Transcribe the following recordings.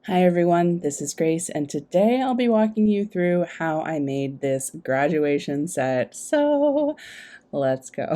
Hi everyone, this is Grace, and today I'll be walking you through how I made this graduation set. So let's go.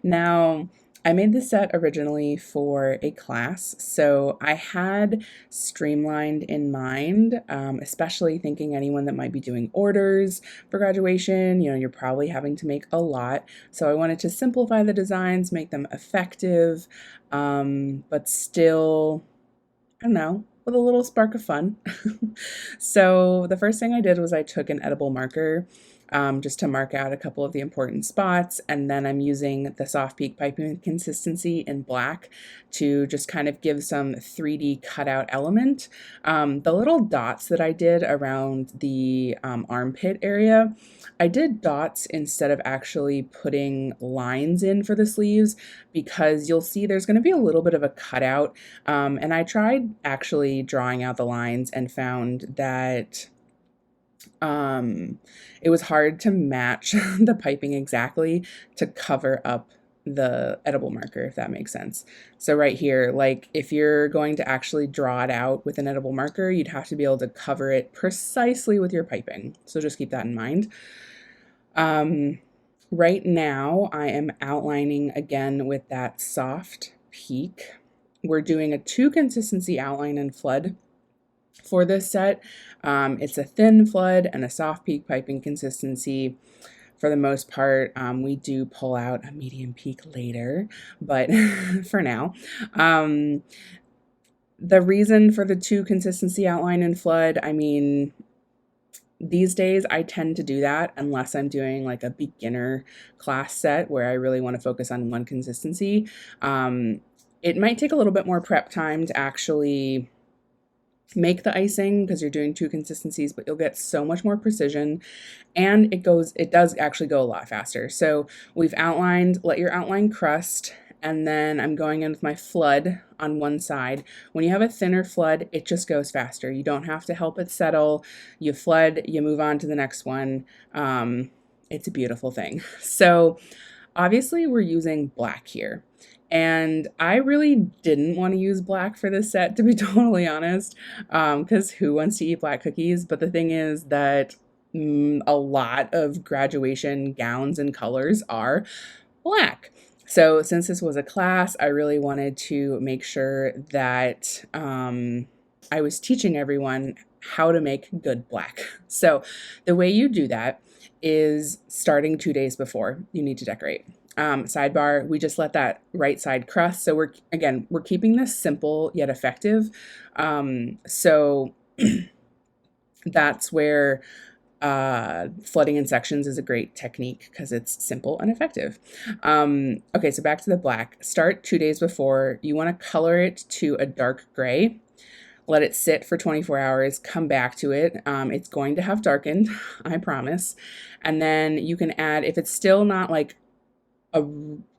Now, I made this set originally for a class, so I had streamlined in mind, especially thinking anyone that might be doing orders for graduation. You're probably having to make a lot. So I wanted to simplify the designs, make them effective, but still, I don't know, with a little spark of fun. So the first thing I did was I took an edible marker just to mark out a couple of the important spots, and then I'm using the soft peak piping consistency in black to just kind of give some 3D cutout element. The little dots that I did around the armpit area, I did dots instead of actually putting lines in for the sleeves, because you'll see there's going to be a little bit of a cutout. And I tried actually drawing out the lines and found that it was hard to match the piping exactly to cover up the edible marker, if that makes sense. So right here, like if you're going to actually draw it out with an edible marker, you'd have to be able to cover it precisely with your piping. So just keep that in mind. Right now, I am outlining again with that soft peak. We're doing a 2 consistency outline and flood for this set. It's a thin flood and a soft peak piping consistency. For the most part, we do pull out a medium peak later, but for now. The reason for the 2 consistency outline and flood, I mean, these days I tend to do that unless I'm doing like a beginner class set where I really want to focus on one consistency. It might take a little bit more prep time to actually make the icing because you're doing 2 consistencies, but you'll get so much more precision, and it does actually go a lot faster. So we've outlined, let your outline crust, and then I'm going in with my flood on one side. When you have a thinner flood, it just goes faster. You don't have to help it settle. You flood, you move on to the next one. It's a beautiful thing. So obviously we're using black here. And I really didn't want to use black for this set, to be totally honest, because who wants to eat black cookies? But the thing is that a lot of graduation gowns and colors are black. So since this was a class, I really wanted to make sure that I was teaching everyone how to make good black. So the way you do that is starting 2 days before you need to decorate. Sidebar, we just let that right side crust. So we're keeping this simple yet effective. So that's where flooding in sections is a great technique because it's simple and effective. Okay, so back to the black. Start 2 days before. You want to color it to a dark gray. Let it sit for 24 hours, come back to it. It's going to have darkened, I promise. And then you can add, if it's still not like a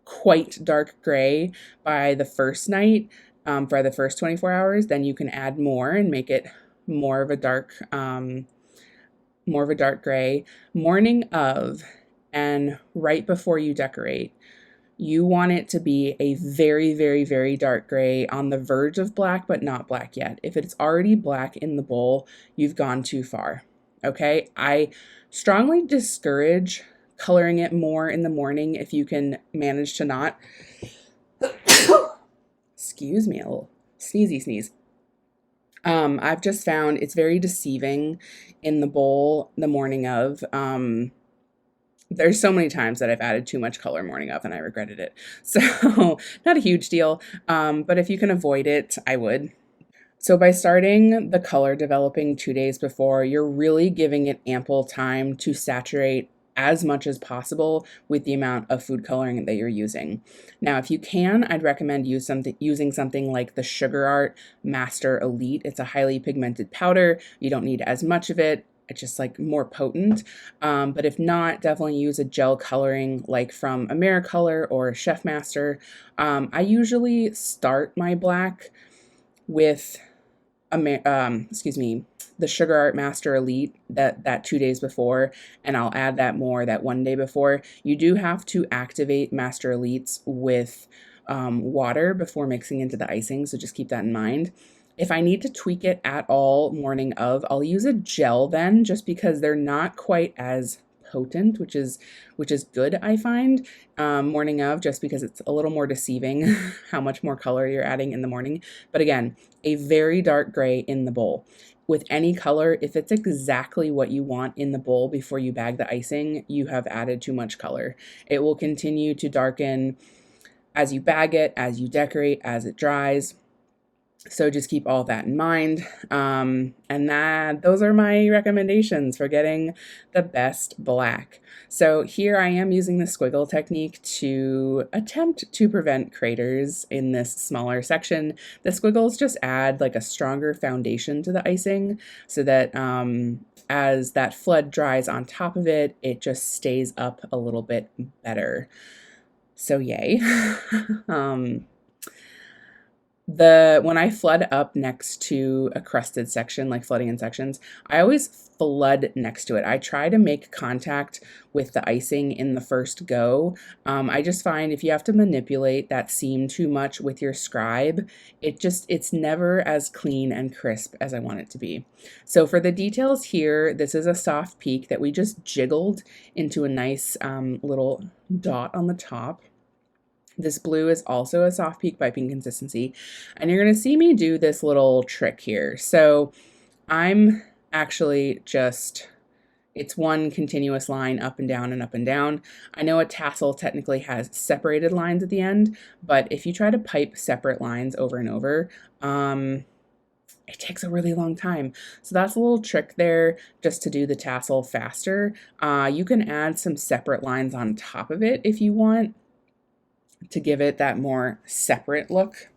quite dark gray by the first night, for the first 24 hours, then you can add more and make it more of a dark gray. Morning of and right before you decorate, you want it to be a very, very, very dark gray on the verge of black, but not black yet. If it's already black in the bowl, you've gone too far. Okay, I strongly discourage coloring it more in the morning if you can manage to not. Excuse me, a little sneezy sneeze. I've just found it's very deceiving in the bowl the morning of. There's so many times that I've added too much color morning of and I regretted it. So not a huge deal, but if you can avoid it, I would. So by starting the color developing 2 days before, you're really giving it ample time to saturate as much as possible with the amount of food coloring that you're using. Now, if you can, I'd recommend using something like the Sugar Art Master Elite. It's a highly pigmented powder. You don't need as much of it. It's just like more potent. But if not, definitely use a gel coloring like from Americolor or Chef Master. I usually start my black with the Sugar Art Master Elite that 2 days before, and I'll add that more that 1 day before. You do have to activate Master Elites with water before mixing into the icing, so just keep that in mind. If I need to tweak it at all morning of, I'll use a gel then, just because they're not quite as potent, which is good, I find, morning of, just because it's a little more deceiving how much more color you're adding in the morning. But again, a very dark gray in the bowl. With any color, if it's exactly what you want in the bowl before you bag the icing, you have added too much color. It will continue to darken as you bag it, as you decorate, as it dries. So just keep all that in mind. And those are my recommendations for getting the best black. So here I am using the squiggle technique to attempt to prevent craters in this smaller section. The squiggles just add like a stronger foundation to the icing so that as that flood dries on top of it, it just stays up a little bit better. So yay. When I flood up next to a crusted section, like flooding in sections, I always flood next to it. I try to make contact with the icing in the first go. I just find if you have to manipulate that seam too much with your scribe, it's never as clean and crisp as I want it to be. So for the details here, this is a soft peak that we just jiggled into a nice little dot on the top. This blue is also a soft peak piping consistency, and you're going to see me do this little trick here. So I'm actually it's one continuous line up and down and up and down. I know a tassel technically has separated lines at the end, but if you try to pipe separate lines over and over, it takes a really long time. So that's a little trick there just to do the tassel faster. You can add some separate lines on top of it if you want, to give it that more separate look.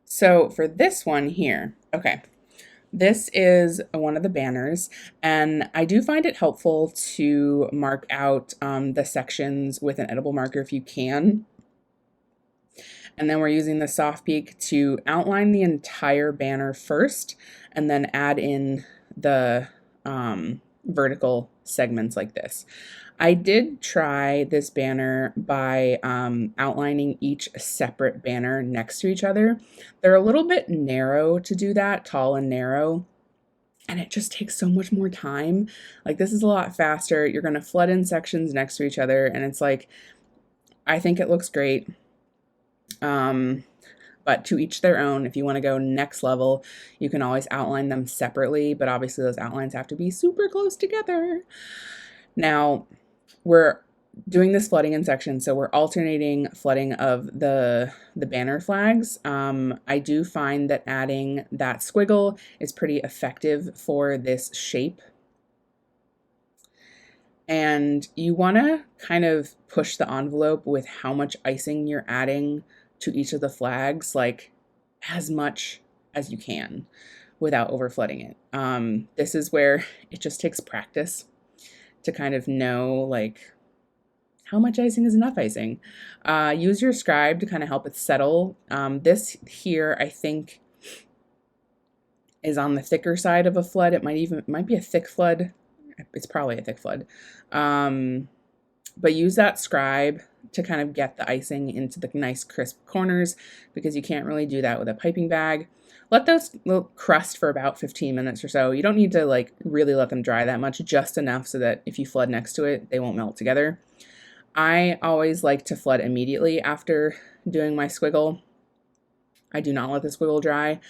So for this one here, okay, this is one of the banners, and I do find it helpful to mark out the sections with an edible marker if you can. And then we're using the soft peak to outline the entire banner first, and then add in the vertical segments like this. I did try this banner by outlining each separate banner next to each other. They're a little bit narrow to do that, tall and narrow, and it just takes so much more time. Like, this is a lot faster. You're going to flood in sections next to each other, and it's like, I think it looks great. But to each their own. If you want to go next level, you can always outline them separately, but obviously those outlines have to be super close together. Now, we're doing this flooding in sections, so we're alternating flooding of the banner flags. I do find that adding that squiggle is pretty effective for this shape. And you want to kind of push the envelope with how much icing you're adding to each of the flags, like as much as you can without over flooding it. This is where it just takes practice to kind of know like how much icing is enough icing. Use your scribe to kind of help it settle. This here, I think, is on the thicker side of a flood. It might be a thick flood. It's probably a thick flood. But use that scribe to kind of get the icing into the nice crisp corners, because you can't really do that with a piping bag. Let those crust for about 15 minutes or so. You don't need to like really let them dry that much, just enough so that if you flood next to it, they won't melt together. I always like to flood immediately after doing my squiggle. I do not let the squiggle dry.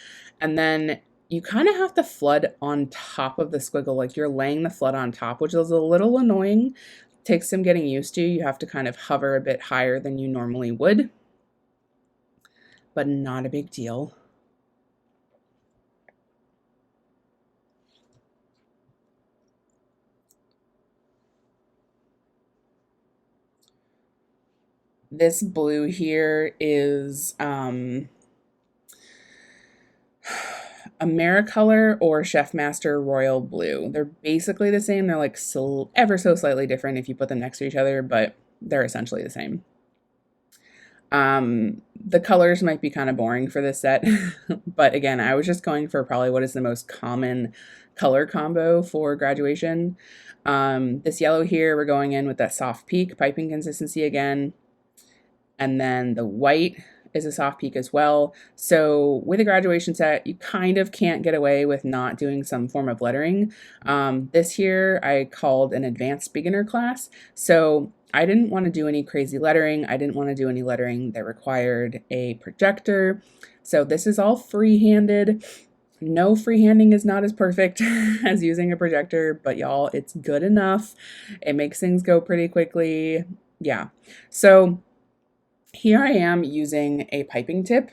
And then you kind of have to flood on top of the squiggle, like you're laying the flood on top, which is a little annoying. Takes some getting used to. You have to kind of hover a bit higher than you normally would, but not a big deal. This blue here is AmeriColor or Chef Master Royal Blue. They're basically the same. They're like ever so slightly different if you put them next to each other, but they're essentially the same. The colors might be kind of boring for this set, but again, I was just going for probably what is the most common color combo for graduation. This yellow here, we're going in with that soft peak piping consistency again. And then the white is a soft peak as well. So with a graduation set, you kind of can't get away with not doing some form of lettering. This year I called an advanced beginner class. So I didn't want to do any crazy lettering. I didn't want to do any lettering that required a projector. So this is all free-handed. No, freehanding is not as perfect as using a projector, but y'all, it's good enough. It makes things go pretty quickly. Yeah. So here I am using a piping tip.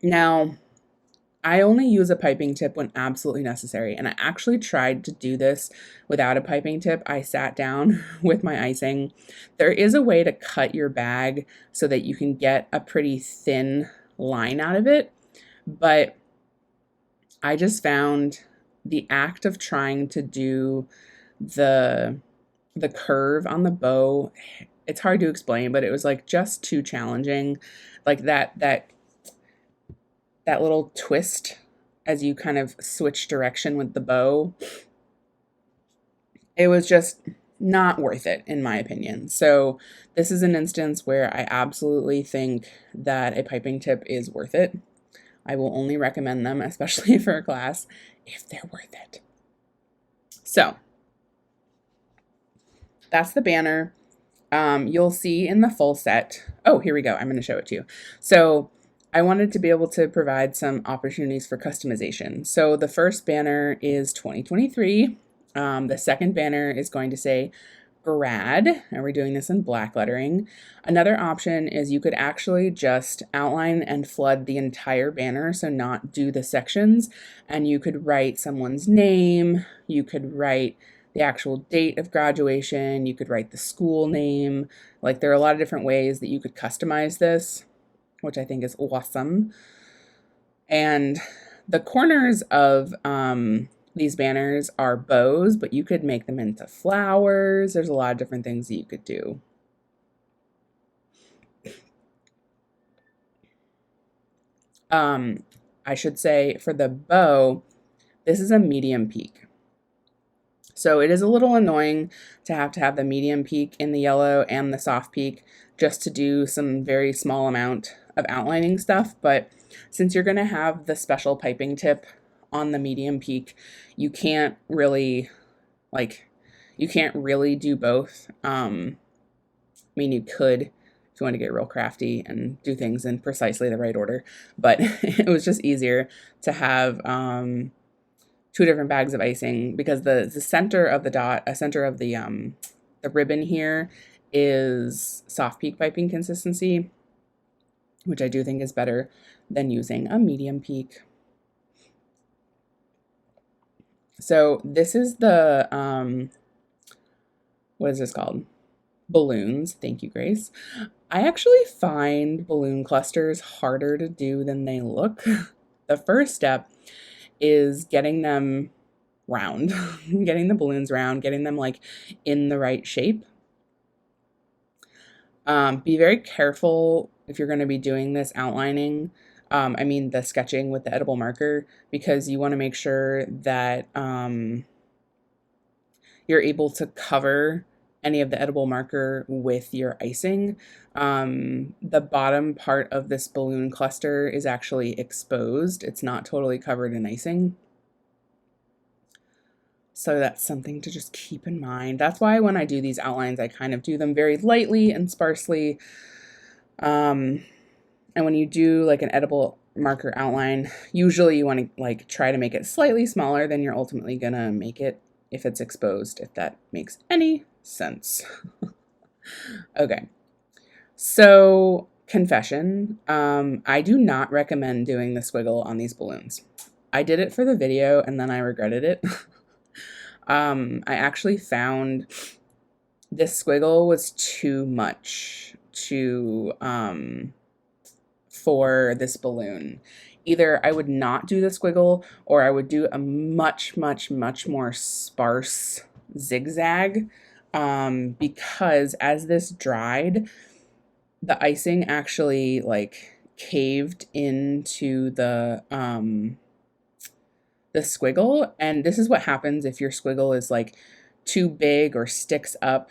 Now, I only use a piping tip when absolutely necessary, and I actually tried to do this without a piping tip. I sat down with my icing. There is a way to cut your bag so that you can get a pretty thin line out of it, but I just found the act of trying to do the curve on the bow, it's hard to explain, but it was like just too challenging. Like that little twist as you kind of switch direction with the bow. It was just not worth it, in my opinion. So this is an instance where I absolutely think that a piping tip is worth it. I will only recommend them, especially for a class, if they're worth it. So that's the banner. You'll see in the full set. Oh, here we go. I'm going to show it to you. So I wanted to be able to provide some opportunities for customization. So the first banner is 2023. The second banner is going to say grad, and we're doing this in black lettering. Another option is you could actually just outline and flood the entire banner, so not do the sections, and you could write someone's name, you could write the actual date of graduation, you could write the school name. Like, there are a lot of different ways that you could customize this, which I think is awesome. And the corners of these banners are bows, but you could make them into flowers. There's a lot of different things that you could do. I should say for the bow, this is a medium peak. So it is a little annoying to have the medium peak in the yellow and the soft peak just to do some very small amount of outlining stuff. But since you're going to have the special piping tip on the medium peak, you can't really do both. I mean, you could if you want to get real crafty and do things in precisely the right order, but it was just easier to have two different bags of icing, because the center of the center of the ribbon here is soft peak piping consistency, which I do think is better than using a medium peak. So this is the, what is this called? Balloons. Thank you, Grace. I actually find balloon clusters harder to do than they look. The first step is getting them round, getting the balloons round, getting them like in the right shape. Be very careful if you're going to be doing this outlining, the sketching with the edible marker, because you want to make sure that you're able to cover any of the edible marker with your icing. The bottom part of this balloon cluster is actually exposed. It's not totally covered in icing. So that's something to just keep in mind. That's why when I do these outlines, I kind of do them very lightly and sparsely. And when you do like an edible marker outline, usually you want to like try to make it slightly smaller than you're ultimately gonna make it if it's exposed, if that makes any sense. Okay, so confession, I do not recommend doing the squiggle on these balloons. I did it for the video and then I regretted it. I actually found this squiggle was too much for this balloon. Either I would not do the squiggle, or I would do a much more sparse zigzag, because as this dried, the icing actually like caved into the squiggle, and this is what happens if your squiggle is like too big or sticks up.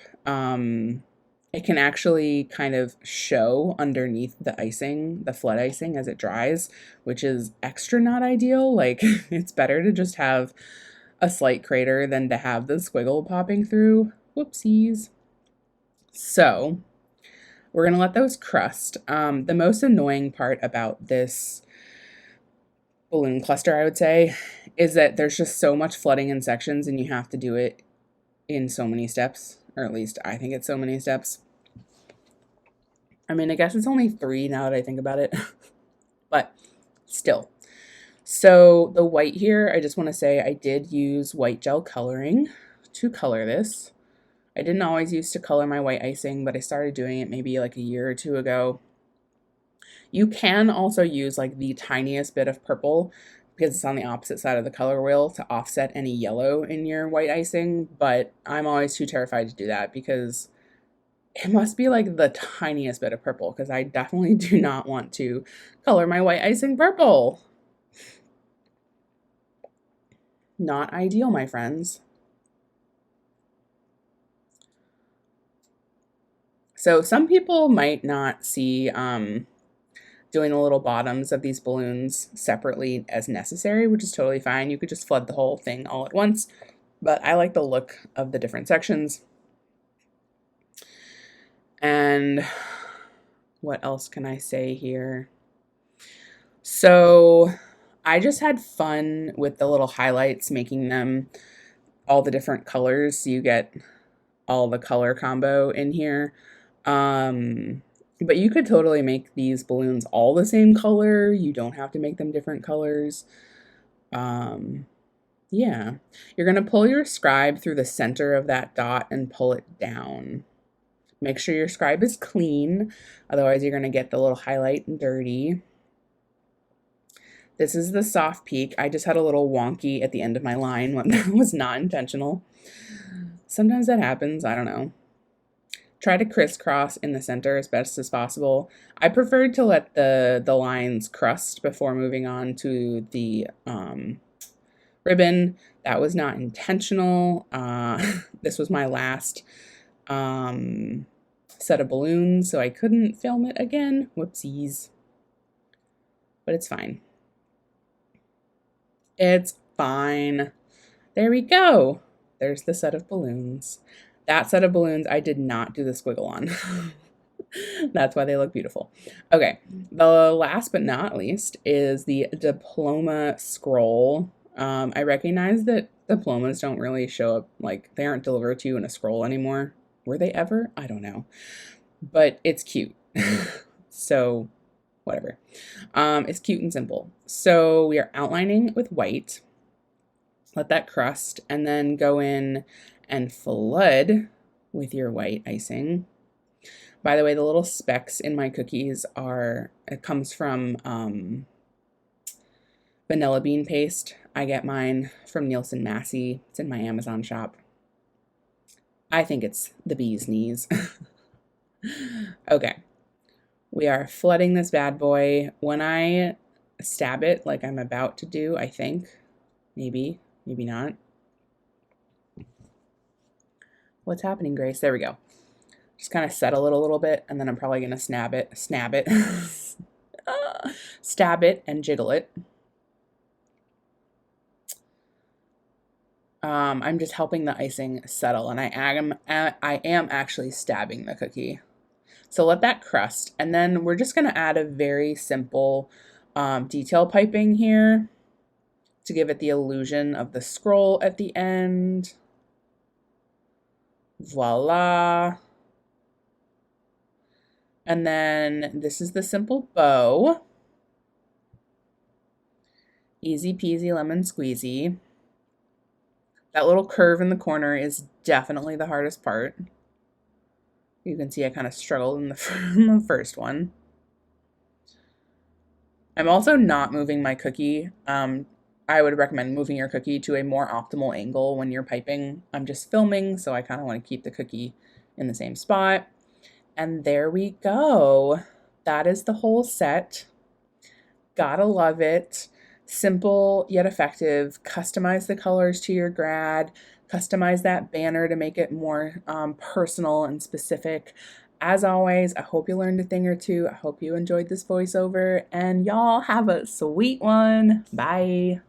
It can actually kind of show underneath the icing, the flood icing, as it dries, which is extra not ideal. Like, it's better to just have a slight crater than to have the squiggle popping through. Whoopsies. So we're gonna let those crust. The most annoying part about this balloon cluster, I would say, is that there's just so much flooding in sections and you have to do it in so many steps, or at least I think it's so many steps. I mean, I guess it's only 3 now that I think about it, but still. So the white here, I just want to say I did use white gel coloring to color this. I didn't always used to color my white icing, but I started doing it maybe like a year or 2 ago. You can also use like the tiniest bit of purple because it's on the opposite side of the color wheel to offset any yellow in your white icing, but I'm always too terrified to do that because it must be like the tiniest bit of purple because I definitely do not want to color my white icing purple. Not ideal, my friends. So some people might not see doing the little bottoms of these balloons separately as necessary, which is totally fine. You could just flood the whole thing all at once, but I like the look of the different sections. And what else can I say here? So I just had fun with the little highlights, making them all the different colors. So you get all the color combo in here. But you could totally make these balloons all the same color. You don't have to make them different colors. Yeah. You're going to pull your scribe through the center of that dot and pull it down. Make sure your scribe is clean, otherwise you're going to get the little highlight dirty. This is the soft peak. I just had a little wonky at the end of my line when that was not intentional. Sometimes that happens, I don't know. Try to crisscross in the center as best as possible. I preferred to let the lines crust before moving on to the ribbon. That was not intentional. This was my last set of balloons, so I couldn't film it again. Whoopsies. But it's fine. It's fine. There we go. There's the set of balloons. That set of balloons I did not do the squiggle on. That's why they look beautiful. Okay, the last but not least is the Diploma scroll. I recognize that diplomas don't really show up, like they aren't delivered to you in a scroll anymore. Were they ever? I don't know. But it's cute. So whatever. It's cute and simple. So we are outlining with white. Let that crust and then go in and flood with your white icing. By the way, the little specks in my cookies it comes from vanilla bean paste. I get mine from Nielsen Massey. It's in my Amazon shop. I think it's the bee's knees. Okay. We are flooding this bad boy. When I stab it like I'm about to do, I think, maybe not. What's happening, Grace? There we go. Just kind of settle it a little bit, and then I'm probably going to snap it, stab it, and jiggle it. I'm just helping the icing settle, and I am actually stabbing the cookie. So let that crust, and then we're just going to add a very simple detail piping here to give it the illusion of the scroll at the end. Voila. And then this is the simple bow. Easy peasy lemon squeezy. That little curve in the corner is definitely the hardest part. You can see I kind of struggled in the first one. I'm also not moving my cookie. I would recommend moving your cookie to a more optimal angle when you're piping. I'm just filming, so I kind of want to keep the cookie in the same spot. And there we go. That is the whole set. Gotta love it. Simple yet effective. Customize the colors to your grad. Customize that banner to make it more personal and specific. As always, I hope you learned a thing or two. I hope you enjoyed this voiceover, and y'all have a sweet one. Bye.